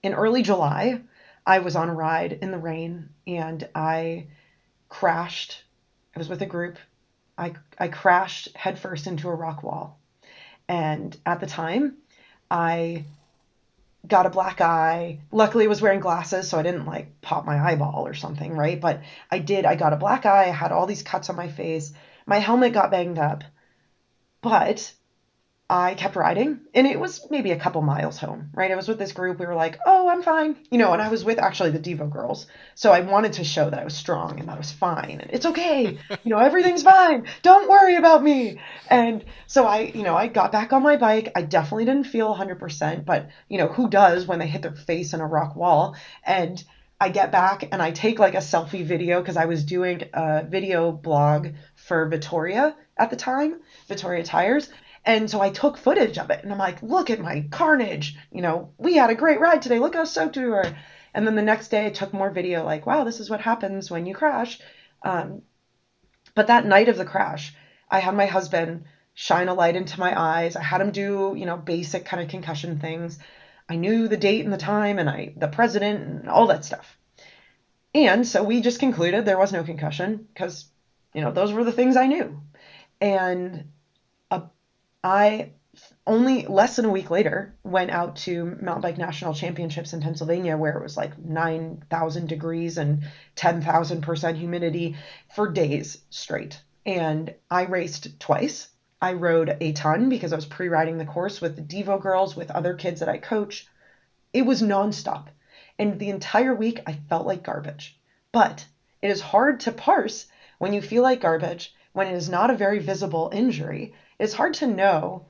in early July, I was on a ride in the rain and I crashed. I was with a group. I crashed headfirst into a rock wall. And at the time, I got a black eye. Luckily, I was wearing glasses, so I didn't like pop my eyeball or something, right? But I got a black eye. I had all these cuts on my face. My helmet got banged up, but I kept riding, and it was maybe a couple miles home, right? I was with this group. We were like, oh, I'm fine. And I was with actually the Devo girls. So I wanted to show that I was strong and that I was fine. And it's okay. Everything's fine. Don't worry about me. And so I got back on my bike. I definitely didn't feel 100%, but, who does when they hit their face in a rock wall? And I get back and I take like a selfie video because I was doing a video blog for Vittoria at the time, Vittoria Tires. And so I took footage of it and I'm like, look at my carnage. We had a great ride today. Look how stoked we were. And then the next day I took more video like, wow, this is what happens when you crash. Um, but that night of the crash, I had my husband shine a light into my eyes. I had him do, basic kind of concussion things. I knew the date and the time and the president and all that stuff. And so we just concluded there was no concussion because, those were the things I knew. And I only less than a week later went out to mountain bike national championships in Pennsylvania where it was like 9,000 degrees and 10,000% humidity for days straight. And I raced twice. I rode a ton because I was pre-riding the course with the Devo girls, with other kids that I coach. It was nonstop. And the entire week I felt like garbage. But it is hard to parse when you feel like garbage, when it is not a very visible injury. It's hard to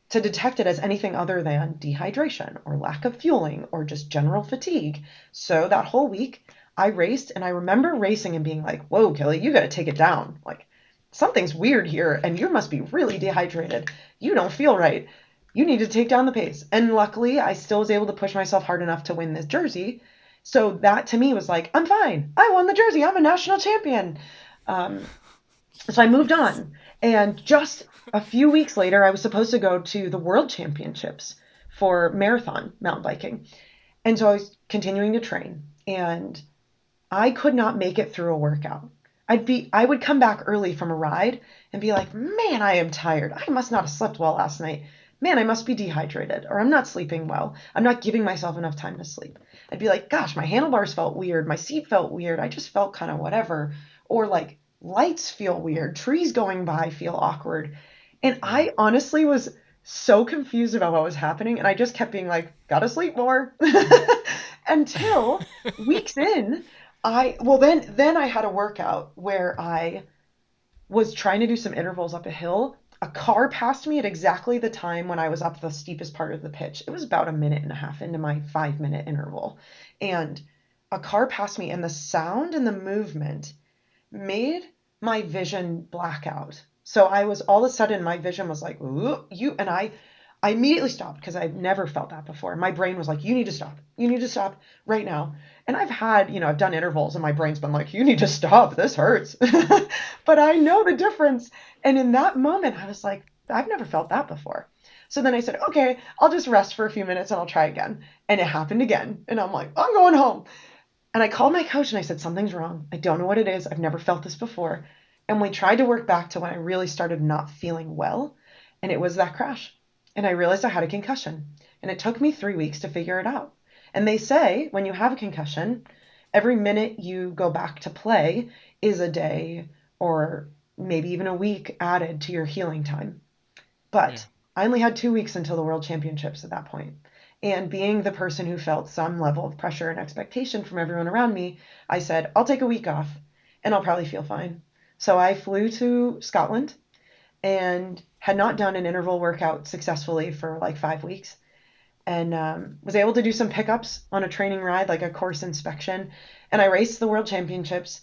detect it as anything other than dehydration or lack of fueling or just general fatigue. So that whole week I raced and I remember racing and being like, whoa, Kelly, you got to take it down. Like something's weird here and you must be really dehydrated. You don't feel right. You need to take down the pace. And luckily I still was able to push myself hard enough to win this jersey. So that to me was like, I'm fine. I won the jersey. I'm a national champion. Um, so I moved Nice. on. And just a few weeks later, I was supposed to go to the World Championships for marathon mountain biking. And so I was continuing to train. And I could not make it through a workout. I would come back early from a ride and be like, man, I am tired. I must not have slept well last night. Man, I must be dehydrated, or I'm not sleeping well. I'm not giving myself enough time to sleep. I'd be like, gosh, my handlebars felt weird. My seat felt weird. I just felt kind of whatever. Or like lights feel weird. Trees going by feel awkward. And Yeah. I honestly was so confused about what was happening. And I just kept being like, gotta sleep more. Until weeks in, then I had a workout where I was trying to do some intervals up a hill. A car passed me at exactly the time when I was up the steepest part of the pitch. It was about a minute and a half into my 5 minute interval. And a car passed me, and the sound and the movement made my vision black out. So I was all of a sudden, my vision was like, ooh, and I immediately stopped because I've never felt that before. My brain was like, you need to stop. You need to stop right now. And I've done intervals and my brain's been like, you need to stop. This hurts. But I know the difference. And in that moment, I was like, I've never felt that before. So then I said, okay, I'll just rest for a few minutes and I'll try again. And it happened again. And I'm like, I'm going home. And I called my coach and I said, something's wrong. I don't know what it is. I've never felt this before. And we tried to work back to when I really started not feeling well. And it was that crash. And I realized I had a concussion. And it took me 3 weeks to figure it out. And they say when you have a concussion, every minute you go back to play is a day or maybe even a week added to your healing time. Yeah. But I only had 2 weeks until the World Championships at that point. And being the person who felt some level of pressure and expectation from everyone around me, I said, I'll take a week off and I'll probably feel fine. So I flew to Scotland and had not done an interval workout successfully for like 5 weeks and was able to do some pickups on a training ride, like a course inspection. And I raced the World Championships,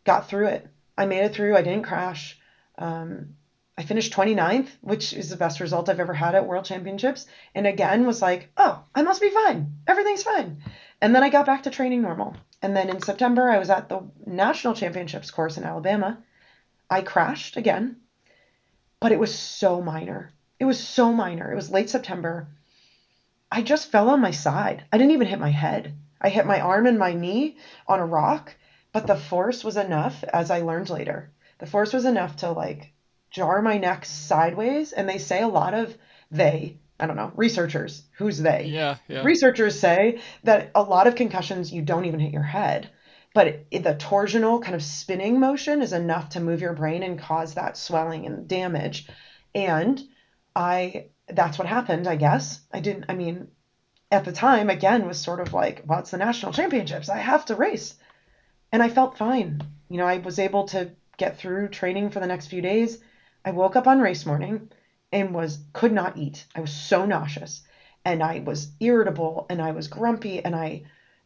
got through it. I made it through. I didn't crash. Um, I finished 29th, which is the best result I've ever had at World Championships. And again, was like, oh, I must be fine. Everything's fine. And then I got back to training normal. And then in September, I was at the National Championships course in Alabama. I crashed again, but it was so minor. It was so minor. It was late September. I just fell on my side. I didn't even hit my head. I hit my arm and my knee on a rock, but the force was enough, as I learned later. The force was enough to like jar my neck sideways. And they say a lot of I don't know, researchers, who's they? Yeah, yeah. Researchers say that a lot of concussions, you don't even hit your head, but the torsional kind of spinning motion is enough to move your brain and cause that swelling and damage. And that's what happened, I guess. I mean, at the time, again, was sort of like, well, it's the national championships. I have to race. And I felt fine. I was able to get through training for the next few days. I woke up on race morning and could not eat. I was so nauseous and I was irritable and I was grumpy and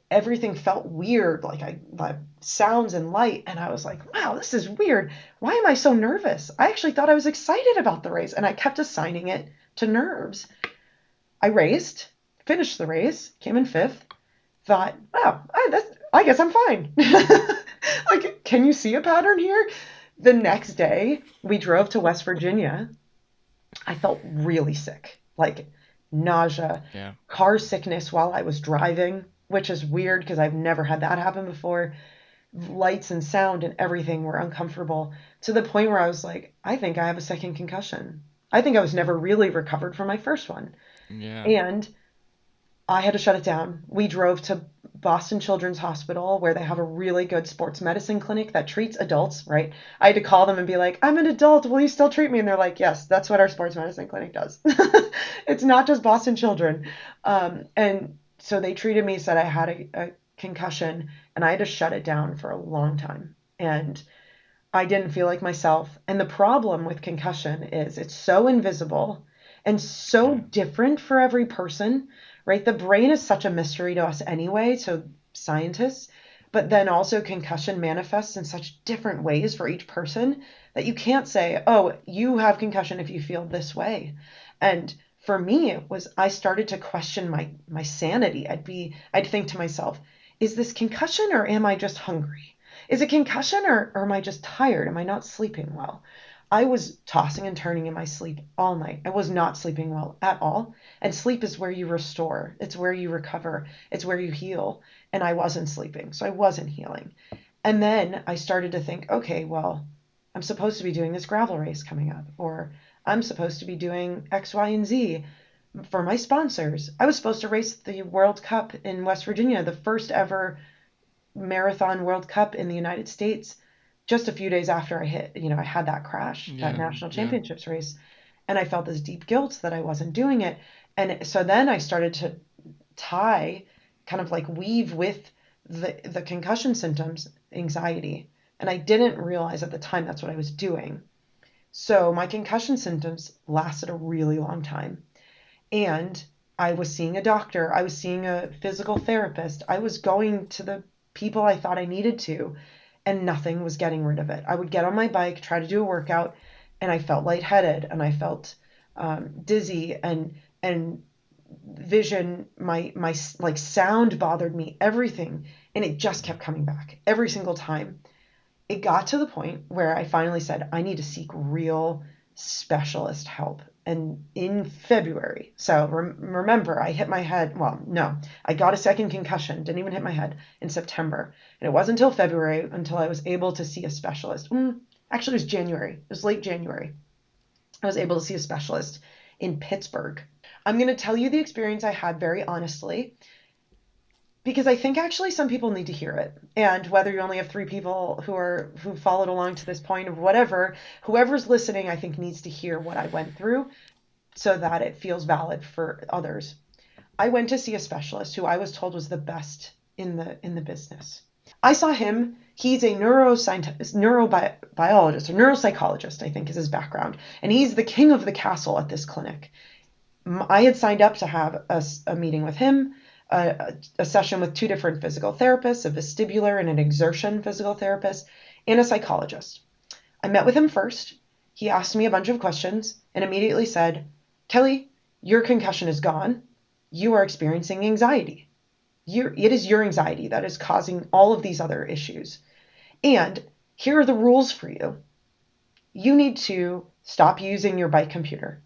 everything felt weird, like the sounds and light. And I was like, wow, this is weird. Why am I so nervous? I actually thought I was excited about the race, and I kept assigning it to nerves. I raced, finished the race, came in fifth, thought, wow, I guess I'm fine. Like, can you see a pattern here? The next day, we drove to West Virginia. I felt really sick, like nausea, Yeah. car sickness while I was driving, which is weird because I've never had that happen before. Lights and sound and everything were uncomfortable, to the point where I was like, I think I have a second concussion. I think I was never really recovered from my first one. Yeah. And I had to shut it down. We drove to Boston Children's Hospital, where they have a really good sports medicine clinic that treats adults, right? I had to call them and be like, I'm an adult. Will you still treat me? And they're like, yes, that's what our sports medicine clinic does. It's not just Boston Children. And so they treated me, said I had a concussion, and I had to shut it down for a long time. And I didn't feel like myself. And the problem with concussion is it's so invisible and so Yeah. different for every person, right? The brain is such a mystery to us anyway, to scientists, but then also concussion manifests in such different ways for each person that you can't say, oh, you have concussion if you feel this way. And for me, I started to question my sanity. I'd think to myself, is this concussion or am I just hungry? Is it concussion or am I just tired? Am I not sleeping well? I was tossing and turning in my sleep all night. I was not sleeping well at all. And sleep is where you restore, it's where you recover, it's where you heal. And I wasn't sleeping, so I wasn't healing. And then I started to think, okay, well, I'm supposed to be doing this gravel race coming up, or I'm supposed to be doing X, Y, and Z for my sponsors. I was supposed to race the World Cup in West Virginia, the first ever marathon World Cup in the United States, just a few days after I had that crash, that Yeah. national Yeah. championships race. And I felt this deep guilt that I wasn't doing it. And so then I started to tie, kind of like weave with the concussion symptoms, anxiety. And I didn't realize at the time that's what I was doing. So my concussion symptoms lasted a really long time. And I was seeing a doctor, I was seeing a physical therapist, I was going to the people I thought I needed to, and nothing was getting rid of it. I would get on my bike, try to do a workout, and I felt lightheaded and I felt dizzy and vision, my like sound bothered me, everything, and it just kept coming back every single time. It got to the point where I finally said, I need to seek real specialist help. And in February, so remember, I hit my head. Well, no, I got a second concussion, didn't even hit my head in September. And it wasn't until February until I was able to see a specialist. Actually, it was January. It was late January. I was able to see a specialist in Pittsburgh. I'm going to tell you the experience I had very honestly, because I think actually some people need to hear it. And whether you only have three people who followed along to this point or whatever, whoever's listening, I think needs to hear what I went through so that it feels valid for others. I went to see a specialist who I was told was the best in the business. I saw him. He's a neuroscientist, neurobiologist, or neuropsychologist, I think is his background, and he's the king of the castle at this clinic. I had signed up to have a meeting with him, a session with two different physical therapists, a vestibular and an exertion physical therapist, and a psychologist. I met with him first. He asked me a bunch of questions and immediately said, Kelly, your concussion is gone. You are experiencing anxiety. It is your anxiety that is causing all of these other issues. And here are the rules for you. You need to stop using your bike computer.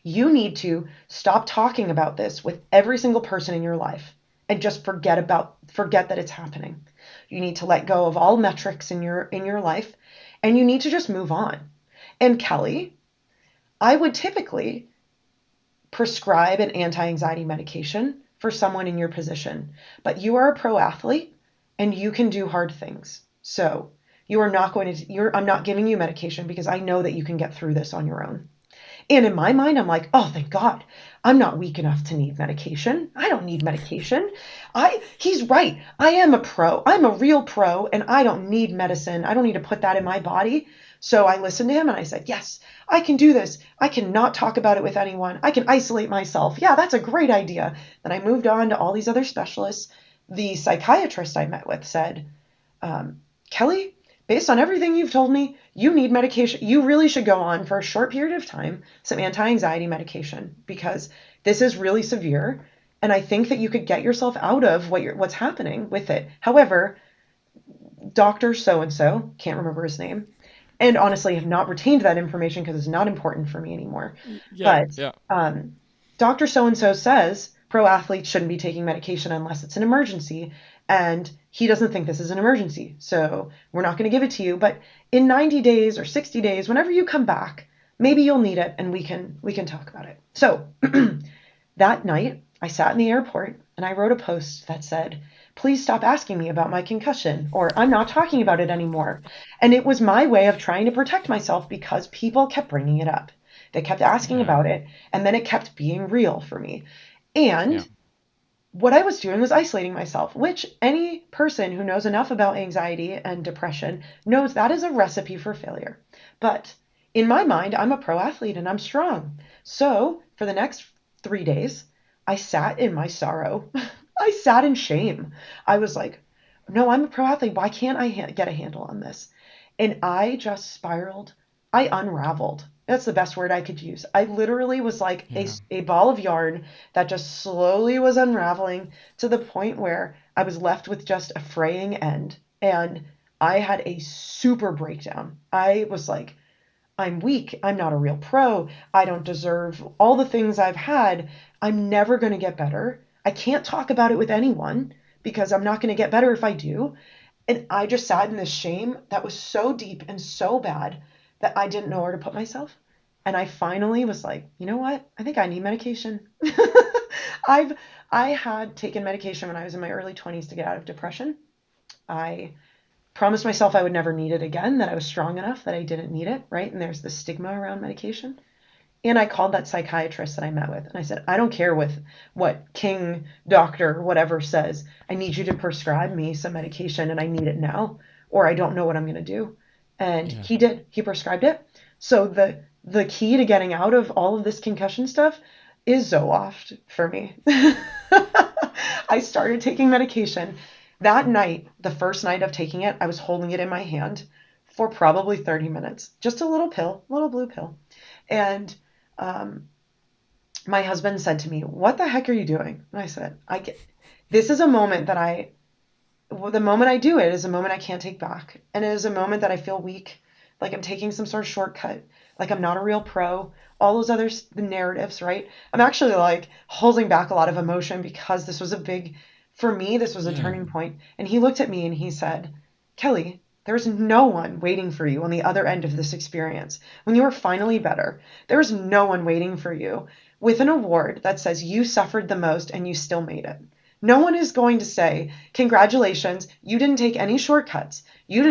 You need to stop talking about this with every single person in your life and just forget that it's happening. You need to let go of all metrics in your life, and you need to just move on. And Kelly, I would typically prescribe an anti-anxiety medication for someone in your position, but you are a pro athlete and you can do hard things. So I'm not giving you medication because I know that you can get through this on your own. And in my mind, I'm like, oh, thank God, I'm not weak enough to need medication. I don't need medication. He's right. I am a pro. I'm a real pro, and I don't need medicine. I don't need to put that in my body. So I listened to him and I said, yes, I can do this. I can not talk about it with anyone. I can isolate myself. Yeah, that's a great idea. Then I moved on to all these other specialists. The psychiatrist I met with said, Kelly, based on everything you've told me, you need medication. You really should go on for a short period of time, some anti-anxiety medication, because this is really severe. And I think that you could get yourself out of what's happening with it. However, Dr. So-and-so, can't remember his name, and honestly have not retained that information because it's not important for me anymore. Yeah, But yeah, Dr. So-and-so says pro athletes shouldn't be taking medication unless it's an emergency. And he doesn't think this is an emergency. So we're not going to give it to you. But in 90 days or 60 days, whenever you come back, maybe you'll need it and we can talk about it. So that night, I sat in the airport and I wrote a post that said, please stop asking me about my concussion, or I'm not talking about it anymore. And it was my way of trying to protect myself because people kept bringing it up. They kept asking yeah, about it, and then it kept being real for me. yeah, And what I was doing was isolating myself, which any person who knows enough about anxiety and depression knows that is a recipe for failure. But in my mind, I'm a pro athlete and I'm strong. So for the next 3 days, I sat in my sorrow. I sat in shame. I was like, no, I'm a pro athlete. Why can't I get a handle on this? And I just spiraled. I unraveled. That's the best word I could use. I literally was like yeah. a ball of yarn that just slowly was unraveling to the point where I was left with just a fraying end. And I had a super breakdown. I was like, I'm weak. I'm not a real pro. I don't deserve all the things I've had. I'm never going to get better. I can't talk about it with anyone because I'm not going to get better if I do. And I just sat in this shame that was so deep and so bad that I didn't know where to put myself. And I finally was like, you know what? I think I need medication. I've I had taken medication when I was in my early 20s to get out of depression. I promised myself I would never need it again, that I was strong enough that I didn't need it, right? And there's the stigma around medication. And I called that psychiatrist that I met with and I said, I don't care what King doctor whatever says. I need you to prescribe me some medication and I need it now or I don't know what I'm going to do. And Yeah. he did. He prescribed it. So the key to getting out of all of this concussion stuff is Zoloft for me. I started taking medication. That night, the first night of taking it, I was holding it in my hand for probably 30 minutes. Just a little pill, little blue pill. And um, my husband said to me, "What the heck are you doing?" And I said, this is a moment that the moment I do it is a moment I can't take back. And it is a moment that I feel weak, like I'm taking some sort of shortcut, like I'm not a real pro, all those other the narratives, right? I'm actually like holding back a lot of emotion because for me, this was a Yeah. turning point. And he looked at me and he said, Kelly, there's no one waiting for you on the other end of this experience. When you are finally better, there's no one waiting for you with an award that says you suffered the most and you still made it. No one is going to say, congratulations, you didn't take any shortcuts. You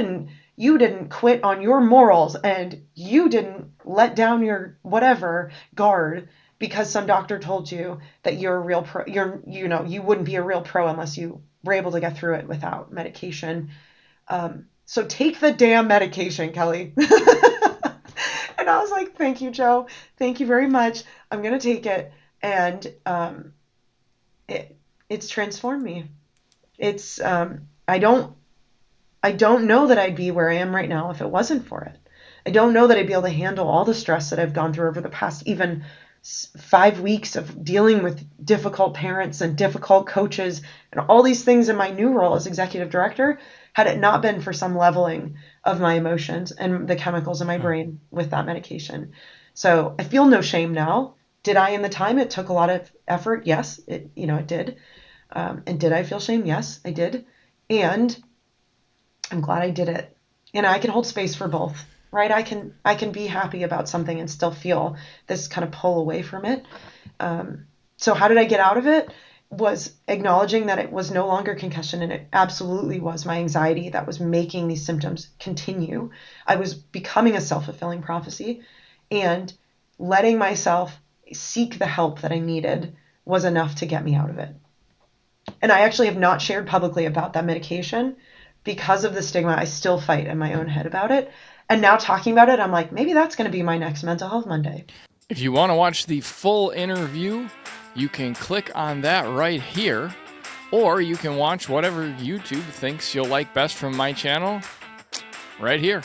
didn't quit on your morals and you didn't let down your whatever guard because some doctor told you that you're a real pro. You wouldn't be a real pro unless you were able to get through it without medication. So take the damn medication, Kelly. And I was like, thank you, Joe. Thank you very much. I'm going to take it. And it, it's transformed me. It's I don't know that I'd be where I am right now if it wasn't for it. I don't know that I'd be able to handle all the stress that I've gone through over the past even 5 weeks of dealing with difficult parents and difficult coaches and all these things in my new role as executive director had it not been for some leveling of my emotions and the chemicals in my Huh. brain with that medication. So I feel no shame now. Did I in the time? It took a lot of effort. Yes, it did. And did I feel shame? Yes, I did. And I'm glad I did it. And I can hold space for both, right? I can be happy about something and still feel this kind of pull away from it. So how did I get out of it? Was acknowledging that it was no longer concussion, and it absolutely was my anxiety that was making these symptoms continue. I was becoming a self-fulfilling prophecy, and letting myself seek the help that I needed was enough to get me out of it. And I actually have not shared publicly about that medication because of the stigma. I still fight in my own head about it. And now talking about it, I'm like, maybe that's going to be my next Mental Health Monday. If you want to watch the full interview, you can click on that right here, or you can watch whatever YouTube thinks you'll like best from my channel right here.